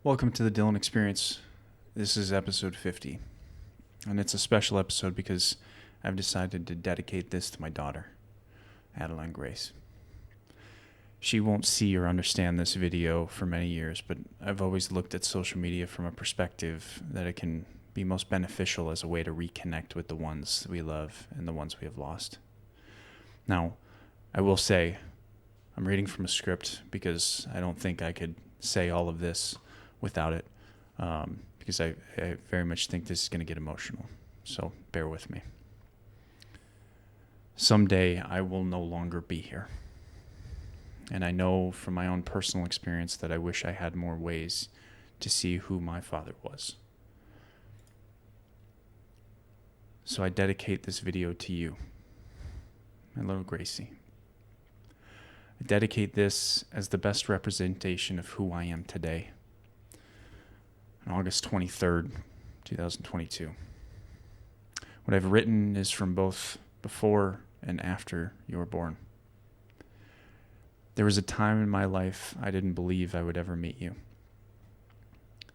Welcome to the Dylan Experience. This is episode 50, and it's a special episode because I've decided to dedicate this to my daughter, Adeline Grace. She won't see or understand this video for many years, but I've always looked at social media from a perspective that it can be most beneficial as a way to reconnect with the ones we love and the ones we have lost. Now, I will say, I'm reading from a script because I don't think I could say all of this without it, because I very much think this is going to get emotional. So bear with me. Someday I will no longer be here. And I know from my own personal experience that I wish I had more ways to see who my father was. So I dedicate this video to you, my little Gracie. I dedicate this as the best representation of who I am today. On August 23rd, 2022. What I've written is from both before and after you were born. There was a time in my life I didn't believe I would ever meet you.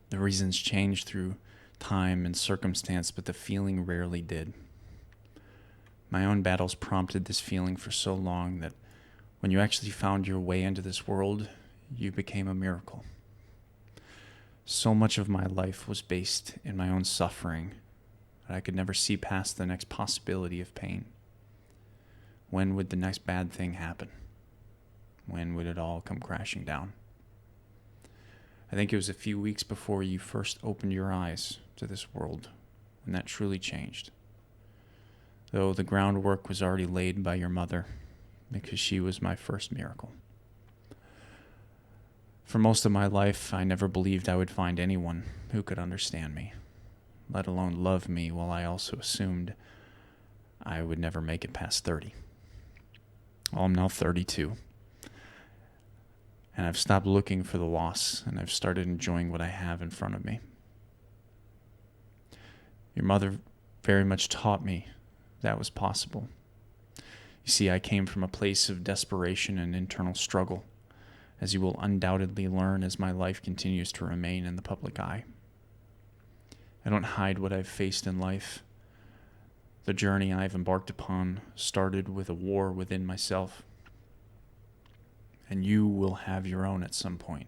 The reasons changed through time and circumstance, but the feeling rarely did. My own battles prompted this feeling for so long that when you actually found your way into this world, you became a miracle. So much of my life was based in my own suffering that I could never see past the next possibility of pain. When would the next bad thing happen? When would it all come crashing down? I think it was a few weeks before you first opened your eyes to this world when that truly changed. Though the groundwork was already laid by your mother because she was my first miracle. For most of my life, I never believed I would find anyone who could understand me, let alone love me, while I also assumed I would never make it past 30. Well, I'm now 32, and I've stopped looking for the loss, and I've started enjoying what I have in front of me. Your mother very much taught me that was possible. You see, I came from a place of desperation and internal struggle, as you will undoubtedly learn as my life continues to remain in the public eye. I don't hide what I've faced in life. The journey I've embarked upon started with a war within myself. And you will have your own at some point,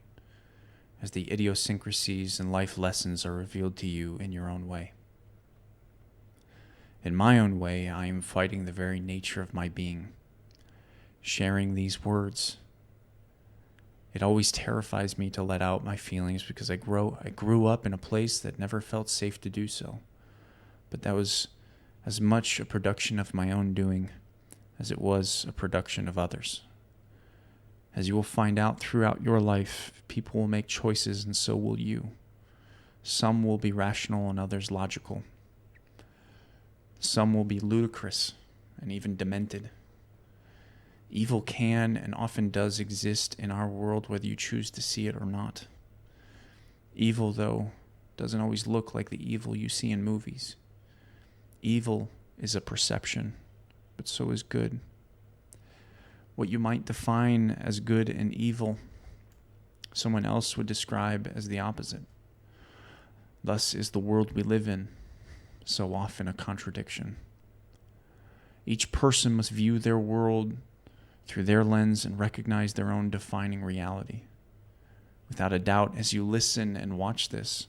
as the idiosyncrasies and life lessons are revealed to you in your own way. In my own way, I am fighting the very nature of my being, sharing these words. It always terrifies me to let out my feelings because I grew up in a place that never felt safe to do so. But that was as much a production of my own doing as it was a production of others. As you will find out throughout your life, people will make choices and so will you. Some will be rational and others logical. Some will be ludicrous and even demented. Evil can and often does exist in our world, whether you choose to see it or not. Evil, though, doesn't always look like the evil you see in movies. Evil is a perception, but so is good. What you might define as good and evil, someone else would describe as the opposite. Thus is the world we live in, so often a contradiction. Each person must view their world through their lens and recognize their own defining reality. Without a doubt, as you listen and watch this,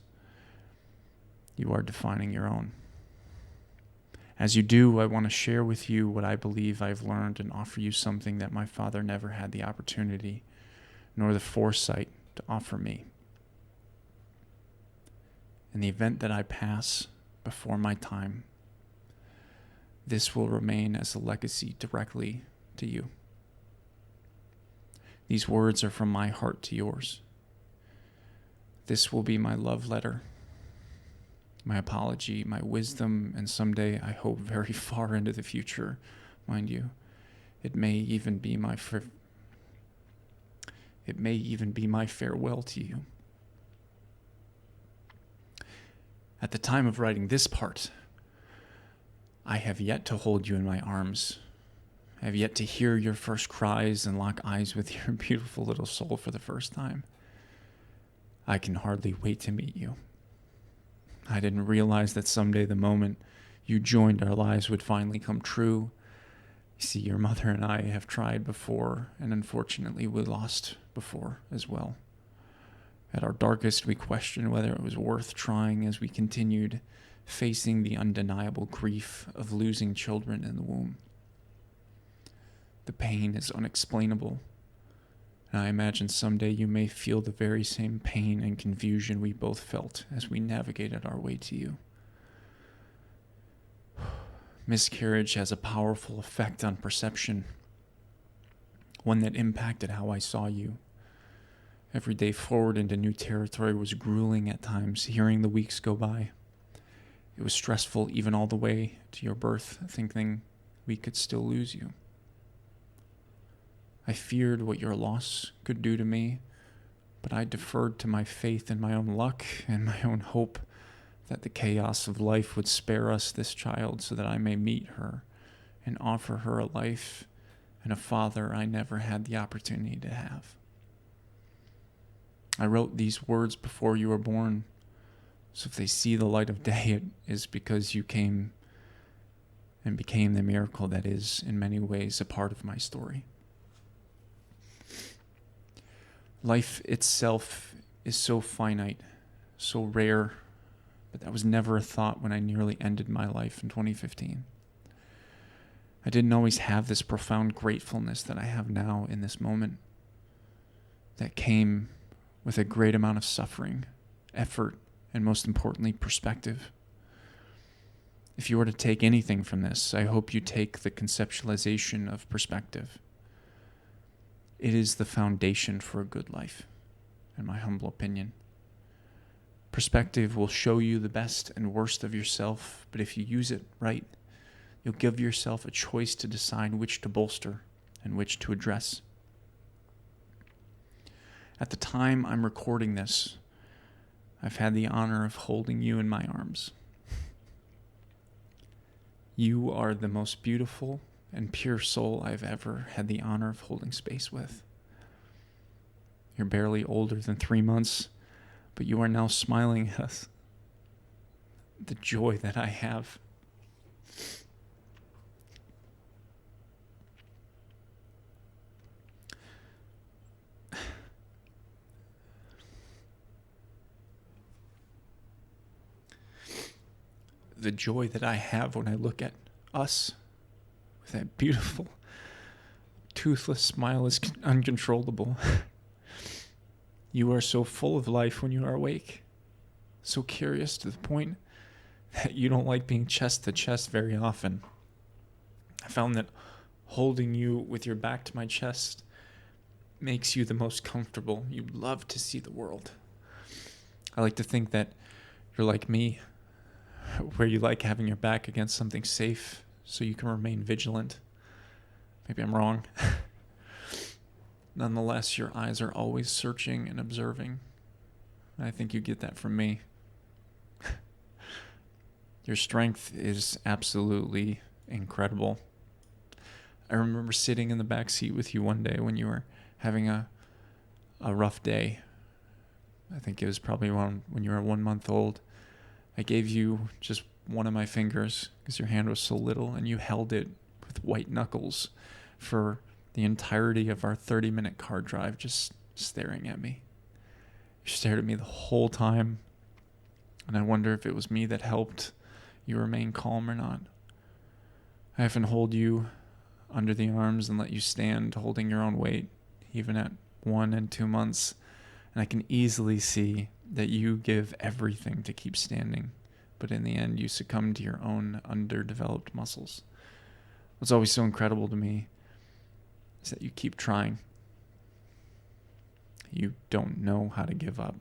you are defining your own. As you do, I want to share with you what I believe I've learned and offer you something that my father never had the opportunity nor the foresight to offer me. In the event that I pass before my time, this will remain as a legacy directly to you. These words are from my heart to yours. This will be my love letter, my apology, my wisdom, and someday, I hope very far into the future, mind you, it may even be my farewell to you. At the time of writing this part, I have yet to hold you in my arms. I have yet to hear your first cries and lock eyes with your beautiful little soul for the first time. I can hardly wait to meet you. I didn't realize that someday the moment you joined our lives would finally come true. You see, your mother and I have tried before, and unfortunately we lost before as well. At our darkest, we questioned whether it was worth trying as we continued facing the undeniable grief of losing children in the womb. The pain is unexplainable, and I imagine someday you may feel the very same pain and confusion we both felt as we navigated our way to you. Miscarriage has a powerful effect on perception, one that impacted how I saw you. Every day forward into new territory was grueling at times, hearing the weeks go by. It was stressful even all the way to your birth, thinking we could still lose you. I feared what your loss could do to me, but I deferred to my faith in my own luck and my own hope that the chaos of life would spare us this child so that I may meet her and offer her a life and a father I never had the opportunity to have. I wrote these words before you were born, so if they see the light of day, it is because you came and became the miracle that is, in many ways, a part of my story. Life itself is so finite, so rare, but that was never a thought when I nearly ended my life in 2015. I didn't always have this profound gratefulness that I have now in this moment. That came with a great amount of suffering, effort, and most importantly, perspective. If you were to take anything from this, I hope you take the conceptualization of perspective. It is the foundation for a good life, in my humble opinion. Perspective will show you the best and worst of yourself, but if you use it right, you'll give yourself a choice to decide which to bolster and which to address. At the time I'm recording this, I've had the honor of holding you in my arms. You are the most beautiful and pure soul I've ever had the honor of holding space with. You're barely older than 3 months, but you are now smiling at us. The joy that I have. The joy that I have when I look at us with that beautiful, toothless smile is uncontrollable. You are so full of life when you are awake, so curious to the point that you don't like being chest to chest very often. I found that holding you with your back to my chest makes you the most comfortable. You love to see the world. I like to think that you're like me, where you like having your back against something safe so you can remain vigilant. Maybe I'm wrong. Nonetheless, your eyes are always searching and observing. I think you get that from me. Your strength is absolutely incredible. I remember sitting in the back seat with you one day when you were having a rough day. I think it was probably around when you were 1 month old. I gave you just one of my fingers because your hand was so little, and you held it with white knuckles for the entirety of our 30-minute car drive, just staring at me. You stared at me the whole time, and I wonder if it was me that helped you remain calm or not. I often hold you under the arms and let you stand holding your own weight, even at 1 and 2 months, and I can easily see that you give everything to keep standing, but in the end you succumb to your own underdeveloped muscles. What's always so incredible to me is that you keep trying. You don't know how to give up.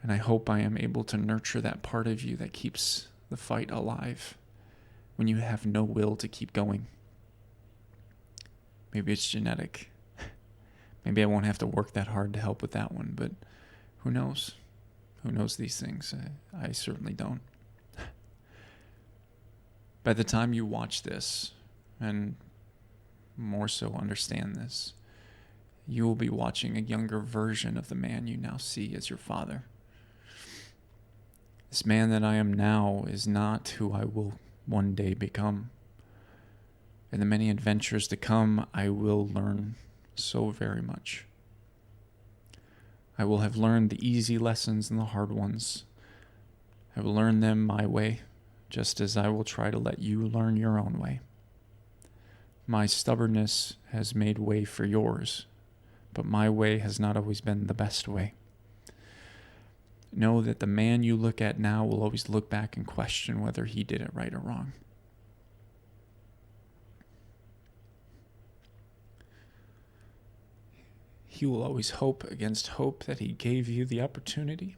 And I hope I am able to nurture that part of you that keeps the fight alive when you have no will to keep going. Maybe it's genetic. Maybe I won't have to work that hard to help with that one, but who knows? Who knows these things? I certainly don't. By the time you watch this, and more so understand this, you will be watching a younger version of the man you now see as your father. This man that I am now is not who I will one day become. In the many adventures to come, I will learn so very much. I will have learned the easy lessons and the hard ones. I will learn them my way, just as I will try to let you learn your own way. My stubbornness has made way for yours, but my way has not always been the best way. Know that the man you look at now will always look back and question whether he did it right or wrong. He will always hope against hope that he gave you the opportunity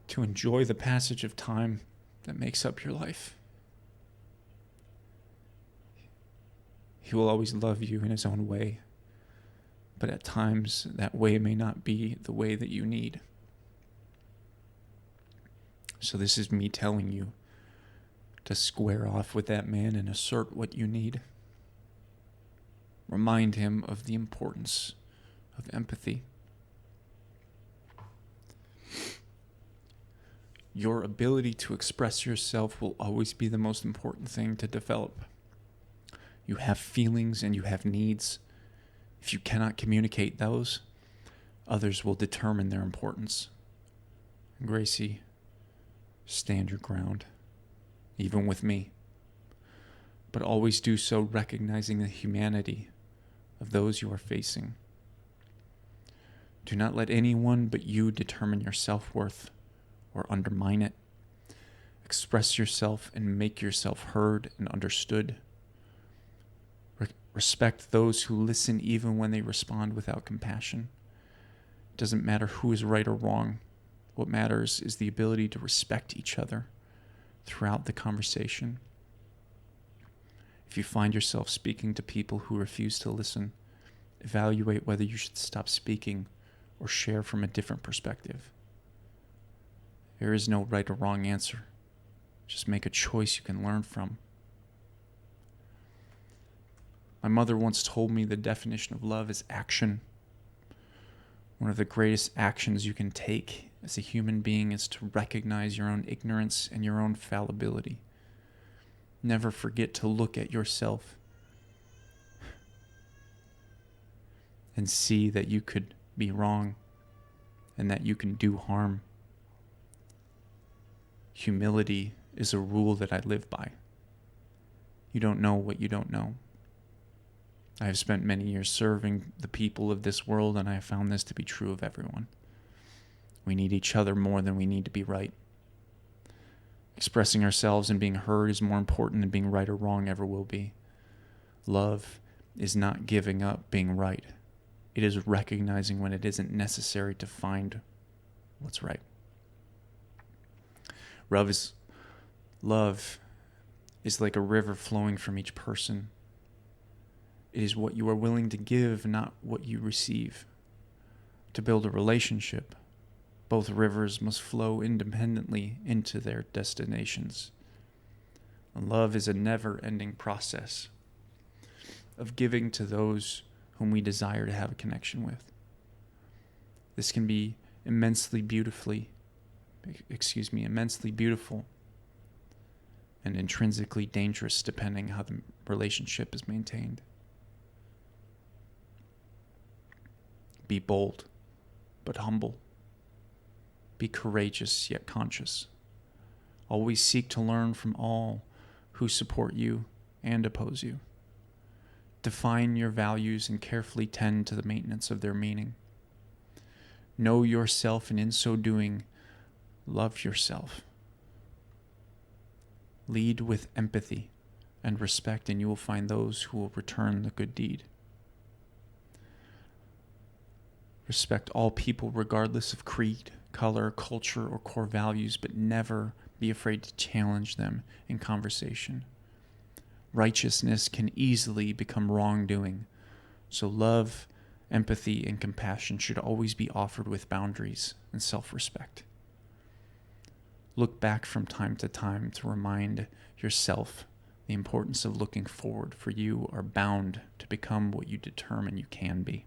to enjoy the passage of time that makes up your life. He will always love you in his own way, but at times that way may not be the way that you need. So this is me telling you to square off with that man and assert what you need. Remind him of the importance of empathy. Your ability to express yourself will always be the most important thing to develop. You have feelings and you have needs. If you cannot communicate those, others will determine their importance. Gracie, stand your ground, even with me. But always do so recognizing the humanity of those you are facing. Do not let anyone but you determine your self-worth or undermine it. Express yourself and make yourself heard and understood. Respect those who listen even when they respond without compassion. It doesn't matter who is right or wrong. What matters is the ability to respect each other throughout the conversation. If you find yourself speaking to people who refuse to listen, evaluate whether you should stop speaking or share from a different perspective. There is no right or wrong answer. Just make a choice you can learn from. My mother once told me the definition of love is action. One of the greatest actions you can take as a human being is to recognize your own ignorance and your own fallibility. Never forget to look at yourself and see that you could be wrong and that you can do harm. Humility is a rule that I live by. You don't know what you don't know. I have spent many years serving the people of this world, and I have found this to be true of everyone. We need each other more than we need to be right. Expressing ourselves and being heard is more important than being right or wrong ever will be. Love is not giving up being right. It is recognizing when it isn't necessary to find what's right. Love is like a river flowing from each person. It is what you are willing to give, not what you receive. To build a relationship, both rivers must flow independently into their destinations. And love is a never-ending process of giving to those whom we desire to have a connection with. This can be immensely beautiful and intrinsically dangerous depending how the relationship is maintained. Be bold, but humble. Be courageous, yet conscious. Always seek to learn from all who support you and oppose you. Define your values and carefully tend to the maintenance of their meaning. Know yourself, and in so doing, love yourself. Lead with empathy and respect, and you will find those who will return the good deed. Respect all people regardless of creed, color, culture, or core values, but never be afraid to challenge them in conversation. Righteousness can easily become wrongdoing, so love, empathy, and compassion should always be offered with boundaries and self-respect. Look back from time to time to remind yourself the importance of looking forward, for you are bound to become what you determine you can be.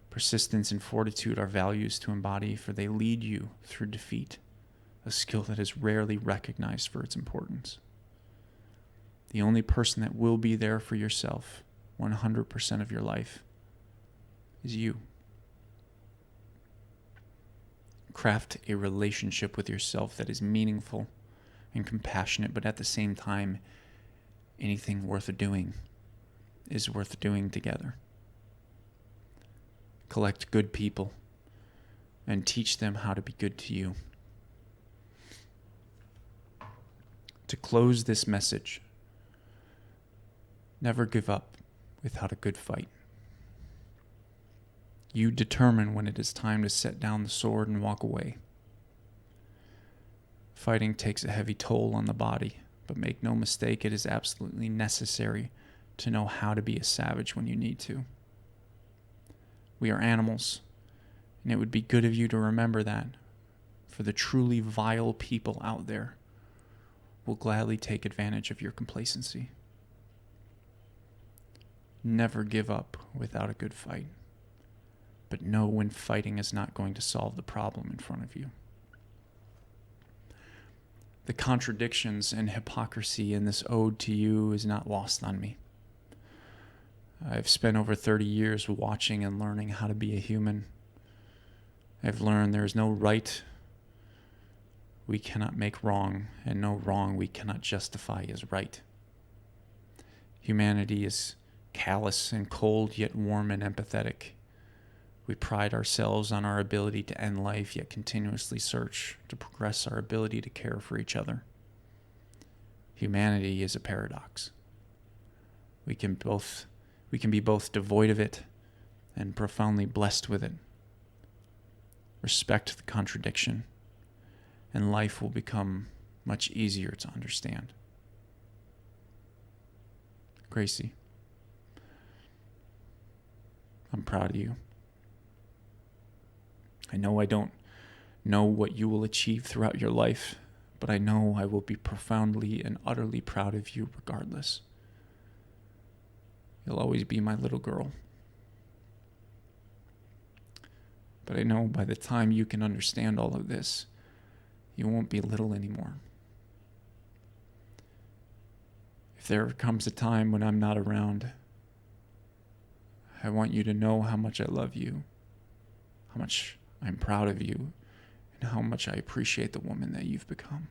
Persistence and fortitude are values to embody, for they lead you through defeat, a skill that is rarely recognized for its importance. The only person that will be there for yourself 100% of your life is you. Craft a relationship with yourself that is meaningful and compassionate, but at the same time, anything worth doing is worth doing together. Collect good people and teach them how to be good to you. To close this message, never give up without a good fight. You determine when it is time to set down the sword and walk away. Fighting takes a heavy toll on the body, but make no mistake, it is absolutely necessary to know how to be a savage when you need to. We are animals, and it would be good of you to remember that, for the truly vile people out there will gladly take advantage of your complacency. Never give up without a good fight, but know when fighting is not going to solve the problem in front of you. The contradictions and hypocrisy in this ode to you is not lost on me. I've spent over 30 years watching and learning how to be a human. I've learned there is no right we cannot make wrong, and no wrong we cannot justify as right. Humanity is callous and cold, yet warm and empathetic. We pride ourselves on our ability to end life, yet continuously search to progress our ability to care for each other. Humanity is a paradox. We can be both devoid of it and profoundly blessed with it. Respect the contradiction, and life will become much easier to understand. Gracie, I'm proud of you. I know I don't know what you will achieve throughout your life, but I know I will be profoundly and utterly proud of you regardless. You'll always be my little girl. But I know by the time you can understand all of this, you won't be little anymore. If there comes a time when I'm not around, I want you to know how much I love you, how much I'm proud of you, and how much I appreciate the woman that you've become.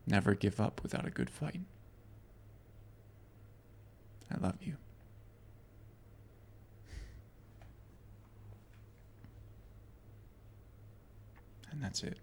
Never give up without a good fight. I love you. And that's it.